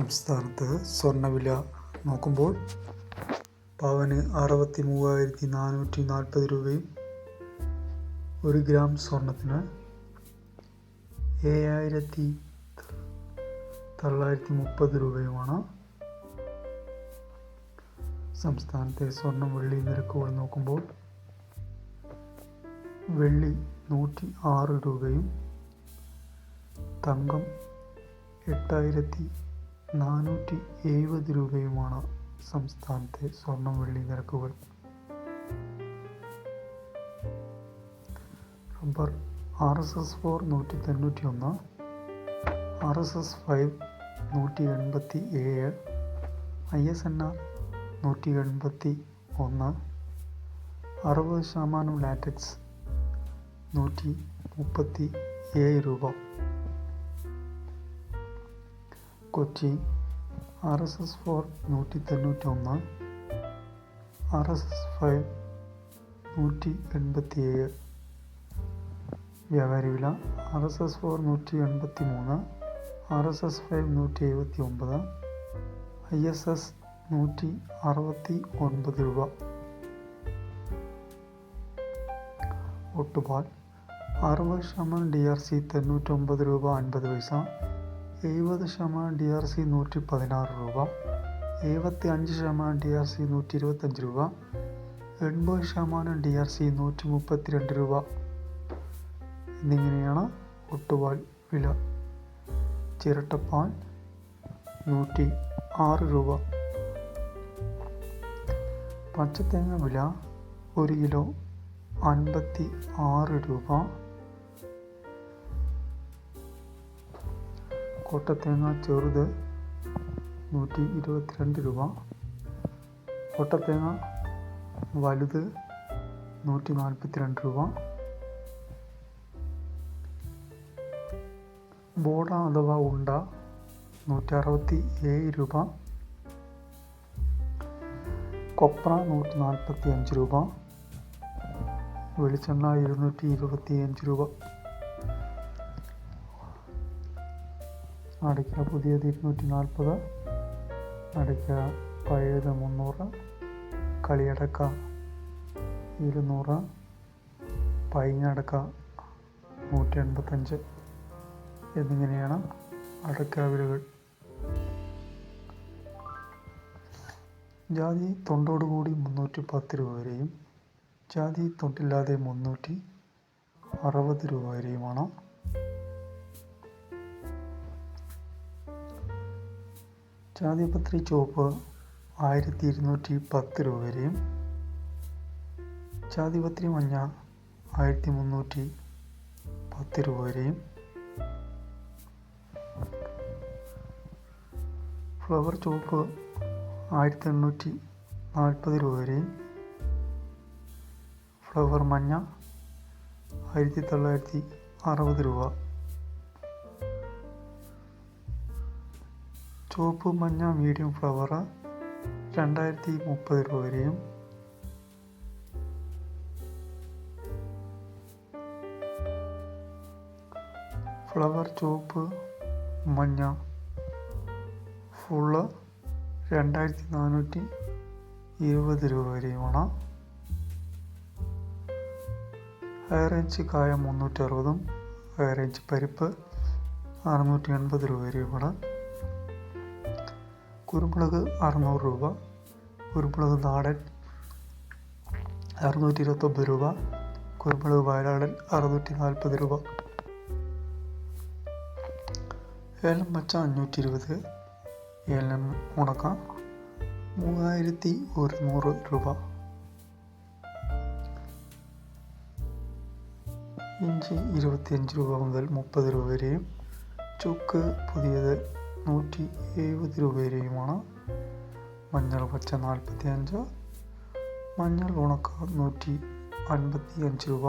സംസ്ഥാനത്ത് സ്വർണ്ണവില നോക്കുമ്പോൾ പവന് 63,440 രൂപയും 1 ഗ്രാം സ്വർണത്തിന് 7,930 രൂപയുമാണ്. സംസ്ഥാനത്തെ സ്വർണം വെള്ളി നിരക്കുകൾ നോക്കുമ്പോൾ വെള്ളി 106 രൂപയും തങ്കം 8,470 രൂപയുമാണ് സംസ്ഥാനത്തെ സ്വർണം വെള്ളി നിരക്കുകൾ. Rubber RSS-4 191, RSS-5 187, ISNR 181, 60% latex 137 രൂപ. Kochi RSS-4 191, RSS-5 187. വ്യാപാരി വില RSS-4 183, RSS-5 179, ISS 169 രൂപ. ഒട്ടുപാൽ 60% DRC 99 രൂപ 50 പൈസ, 70% DRC 116 രൂപ, 75% DRC 125 രൂപ, 80% DRC 132 രൂപ എന്നിങ്ങനെയാണ് ഒട്ടുപാൽ വില. ചിരട്ടപ്പാൽ 106 രൂപ. പച്ചത്തേങ്ങ വില 1 കിലോ 56 രൂപ. കൊട്ടത്തേങ്ങ ചെറുത് 122 രൂപ. കൊട്ടത്തേങ്ങ വലുത് 142 രൂപ. ബോഡ അഥവാ ഉണ്ട 167 രൂപ. കൊപ്ര 145 രൂപ. വെളിച്ചെണ്ണ 225 രൂപ. അടയ്ക്ക പുതിയത് 240, അടയ്ക്ക പഴയത് 300, കളിയടക്ക 200, പൈങ്ങടക്ക 185 എന്നിങ്ങനെയാണ് അടയ്ക്ക വിലകൾ. ജാതി തൊണ്ടോടുകൂടി 310 രൂപ വരെയും ജാതി തൊണ്ടില്ലാതെ 360 രൂപ വരെയുമാണ്. ജാതിപത്രി ചുവപ്പ് 1,210 രൂപ വരെയും ജാതിപത്രി മഞ്ഞ 1,310 രൂപ വരെയും ഫ്ലവർ ചുവപ്പ് 1,840 രൂപ വരെയും ഫ്ലവർ മഞ്ഞ 1,960 രൂപ. ചുവപ്പ് മഞ്ഞ മീഡിയം ഫ്ലവർ 2,030 രൂപ വരെയും ഫ്ലവർ ചുവപ്പ് മഞ്ഞ ഫുള്ള് 2,420 രൂപ വരെയുമാണ്. ഹൈ റേഞ്ച് കായ 360, ഹൈ റേഞ്ച് പരിപ്പ് 680 രൂപ വരെയുമാണ്. കുരുമുളക് 600 രൂപ, കുരുമുളക് നാടൻ 629 രൂപ, കുരുമുളക് വയനാടൻ 640 രൂപ. ഏലം പച്ച 520, ഏലം ഉണക്ക 3,100 രൂപ. ഇഞ്ചി 25 രൂപ മുതൽ 30 രൂപ വരെയും ചുക്ക് പുതിയത് 170 രൂപ വരെയുമാണ്. മഞ്ഞൾ പച്ച 45, മഞ്ഞൾ ഉണക്ക 155 രൂപ,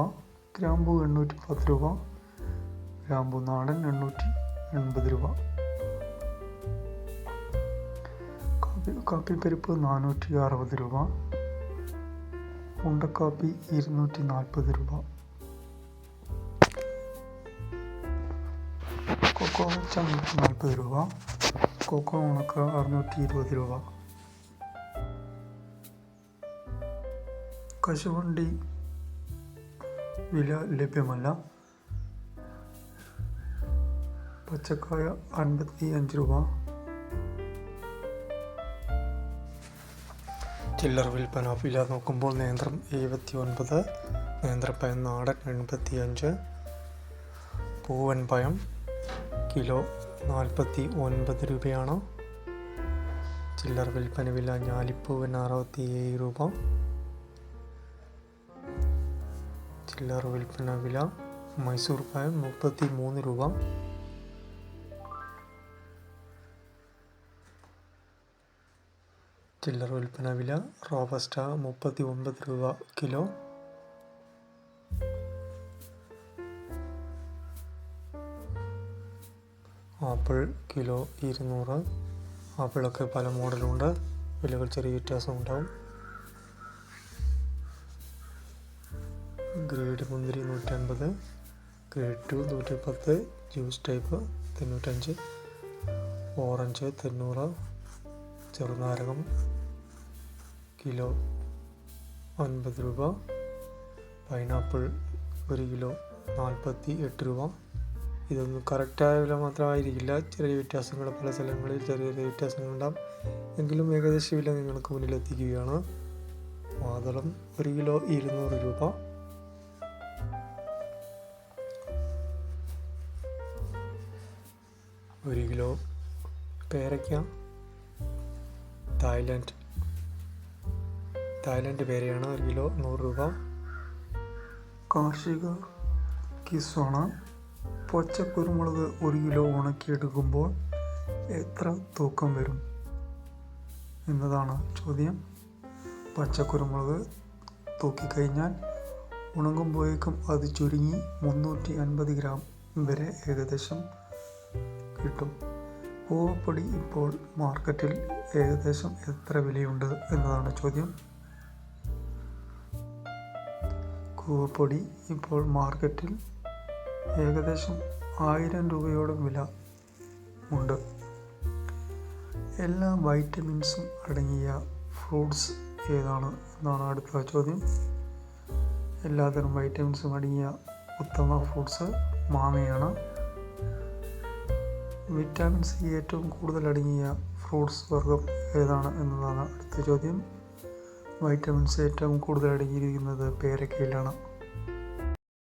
ഗ്രാമ്പൂ 810 രൂപ, ഗ്രാമ്പൂ നാടൻ 880 രൂപ. കാപ്പിപ്പരിപ്പ് 460 രൂപ, ഉണ്ടക്കാപ്പി 240 രൂപ. കൊക്കോ 140 രൂപ, കൊക്കോ ഉണക്ക 620 രൂപ. കശുവണ്ടി വില ലഭ്യമല്ല. പച്ചക്കായ 55 രൂപ. ചില്ലറ വിൽപ്പന വില നോക്കുമ്പോൾ നേന്ത്രം 79, നേന്ത്രപ്പഴം നാടൻ 85, പൂവൻ പഴം കിലോ 49 രൂപയാണ്. ചില്ലറ വിൽപ്പന വില ഞാലിപ്പൂവൻ 67 രൂപ. ചില്ലറ വിൽപ്പന വില മൈസൂർ പഴം 33 രൂപ. ചില്ലറ വിൽപ്പന വില റോബസ്റ്റ 39 രൂപ കിലോ. Apple kilo 200. ആപ്പിളൊക്കെ പല മോഡലുണ്ട്, വിലകൾ ചെറിയ വ്യത്യാസം ഉണ്ടാവും. ഗ്രേഡ് മുന്തിരി 150, ഗ്രേഡ് 2 110, ജ്യൂസ് ടൈപ്പ് 95, ഓറഞ്ച് 90, ചെറുനാരകം കിലോ 50 രൂപ. പൈനാപ്പിൾ 1 കിലോ 48 രൂപ. ഇതൊന്നും കറക്റ്റായ വില മാത്രമായിരിക്കില്ല, ചെറിയ വ്യത്യാസങ്ങൾ, പല സ്ഥലങ്ങളിൽ ചെറിയ ചെറിയ വ്യത്യാസങ്ങളുണ്ടാകും. എങ്കിലും ഏകദേശ വില നിങ്ങൾക്ക് മുന്നിലെത്തിക്കുകയാണ്. മാതളം 1 കിലോ 200 രൂപ. ഒരു കിലോ പേരയ്ക്ക തായ്ലൻഡ് പേരയാണ് 1 കിലോ 100 രൂപ. കാർഷിക കിസ്വാണ്. പച്ചക്കുരുമുളക് 1 കിലോ ഉണക്കിയെടുക്കുമ്പോൾ എത്ര തൂക്കം വരും എന്നതാണ് ചോദ്യം. പച്ചക്കുരുമുളക് തൂക്കിക്കഴിഞ്ഞാൽ ഉണങ്ങുമ്പോഴേക്കും അത് ചുരുങ്ങി 350 ഗ്രാം വരെ ഏകദേശം കിട്ടും. കൂവപ്പൊടി ഇപ്പോൾ മാർക്കറ്റിൽ ഏകദേശം എത്ര വിലയുണ്ട് എന്നതാണ് ചോദ്യം. കൂവപ്പൊടി ഇപ്പോൾ മാർക്കറ്റിൽ ഏകദേശം 1000 രൂപയോളം വില ഉണ്ട്. എല്ലാ വൈറ്റമിൻസും അടങ്ങിയ ഫ്രൂട്ട്സ് ഏതാണ് എന്നാണ് അടുത്ത ചോദ്യം. എല്ലാതരം വൈറ്റമിൻസും അടങ്ങിയ ഉത്തമ ഫ്രൂട്ട്സ് മാങ്ങയാണ്. വിറ്റാമിൻ സി ഏറ്റവും കൂടുതൽ അടങ്ങിയ ഫ്രൂട്ട്സ് വർഗം ഏതാണ് എന്നതാണ് അടുത്ത ചോദ്യം. വൈറ്റമിൻ സി ഏറ്റവും കൂടുതൽ അടങ്ങിയിരിക്കുന്നത് പേരയ്ക്കയിലാണ്.